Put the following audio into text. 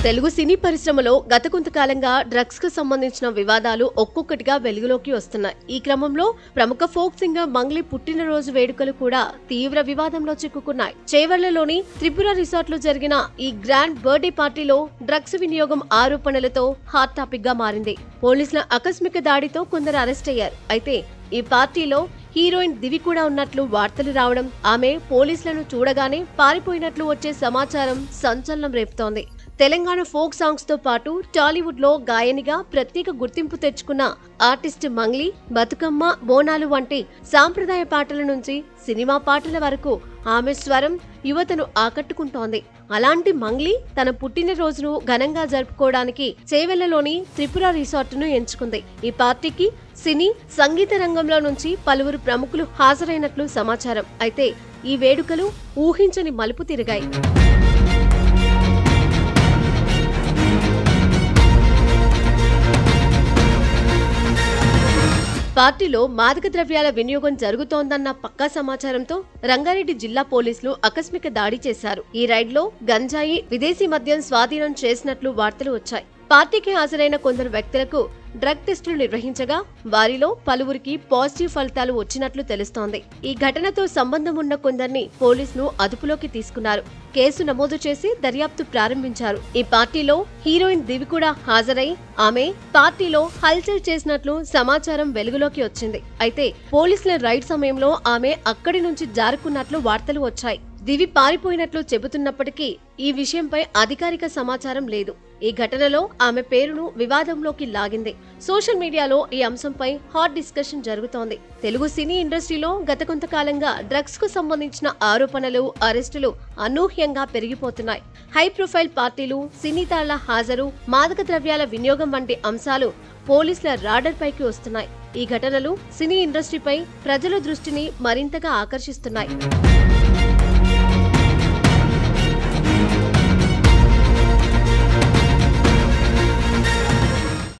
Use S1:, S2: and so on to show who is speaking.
S1: తెలుగు సినీ పరిశ్రమలో గత కొంతకాలంగా డ్రగ్స్ కు సంబంధించిన వివాదాలు ఒక్కొక్కటిగా వెలుగులోకి వస్తున్నాయి. ఈ క్రమంలో ప్రముఖ ఫోక్ సింగర్ మంగ్లీ పుట్టినరోజు వేడుకలు కూడా తీవ్ర వివాదంలో చిక్కుకున్నాయి. చేవర్లలోని త్రిపుర రిసార్ట్ లో జరిగిన ఈ గ్రాండ్ బర్త్డే పార్టీలో డ్రగ్స్ వినియోగం ఆరోపణలతో హాట్ టాపిక్ గా మారింది. పోలీసుల ఆకస్మిక దాడితో కొందరు అరెస్ట్ అయ్యారు. అయితే ఈ పార్టీలో హీరోయిన్ దివి కూడా ఉన్నట్లు వార్తలు రావడం, ఆమె పోలీసులను చూడగానే పారిపోయినట్లు వచ్చే సమాచారం సంచలనం రేపుతోంది. తెలంగాణ ఫోక్ సాంగ్స్ తో పాటు టాలీవుడ్ లో గాయనిగా ప్రత్యేక గుర్తింపు తెచ్చుకున్న ఆర్టిస్ట్ మంగ్లీ బతుకమ్మ, బోనాలు వంటి సాంప్రదాయ పాటల నుంచి సినిమా పాటల వరకు ఆమె స్వరం యువతను ఆకట్టుకుంటోంది. అలాంటి మంగ్లీ తన పుట్టినరోజును ఘనంగా జరుపుకోవడానికి చేవెళ్లలోని త్రిపుర రిసార్టును ఎంచుకుంది. ఈ పార్టీకి సినీ, సంగీత రంగంలో నుంచి పలువురు ప్రముఖులు హాజరైనట్లు సమాచారం. అయితే ఈ వేడుకలు ఊహించని మలుపు తిరిగాయి. పార్టీలో మాదక ద్రవ్యాల వినియోగం జరుగుతోందన్న పక్కా సమాచారంతో రంగారెడ్డి జిల్లా పోలీసులు ఆకస్మిక దాడి చేశారు. ఈ రైడ్లో గంజాయి, విదేశీ మద్యం స్వాధీనం చేసినట్లు వార్తలు వచ్చాయి. పార్టీకి హాజరైన కొందరు వ్యక్తులకు డ్రగ్ టెస్టులు నిర్వహించగా వారిలో పలువురికి పాజిటివ్ ఫలితాలు వచ్చినట్లు తెలుస్తోంది. ఈ ఘటనతో సంబంధం ఉన్న కొందరిని పోలీసులు అదుపులోకి తీసుకున్నారు. కేసు నమోదు చేసి దర్యాప్తు ప్రారంభించారు. ఈ పార్టీలో హీరోయిన్ దివి కూడా హాజరై ఆమె పార్టీలో హల్చల్ చేసినట్లు సమాచారం వెలుగులోకి వచ్చింది. అయితే పోలీసుల రైడ్ సమయంలో ఆమె అక్కడి నుంచి జారుకున్నట్లు వార్తలు వచ్చాయి. దివి పారిపోయినట్లు చెబుతున్నప్పటికీ ఈ విషయంపై అధికారిక సమాచారం లేదు. ఈ ఘటనలో ఆమె పేరును వివాదంలోకి లాగింది. సోషల్ మీడియాలో ఈ అంశంపై హాట్ డిస్కషన్ జరుగుతోంది. తెలుగు సినీ ఇండస్ట్రీలో గత కొంతకాలంగా డ్రగ్స్ కు సంబంధించిన ఆరోపణలు, అరెస్టులు అనూహ్యంగా పెరిగిపోతున్నాయి. హై ప్రొఫైల్ పార్టీలు, సినీ తాళ్ల హాజరు, మాదక ద్రవ్యాల వినియోగం వంటి అంశాలు పోలీసుల రాడర్ పైకి వస్తున్నాయి. ఈ ఘటనలు సినీ ఇండస్ట్రీపై ప్రజల దృష్టిని మరింతగా ఆకర్షిస్తున్నాయి.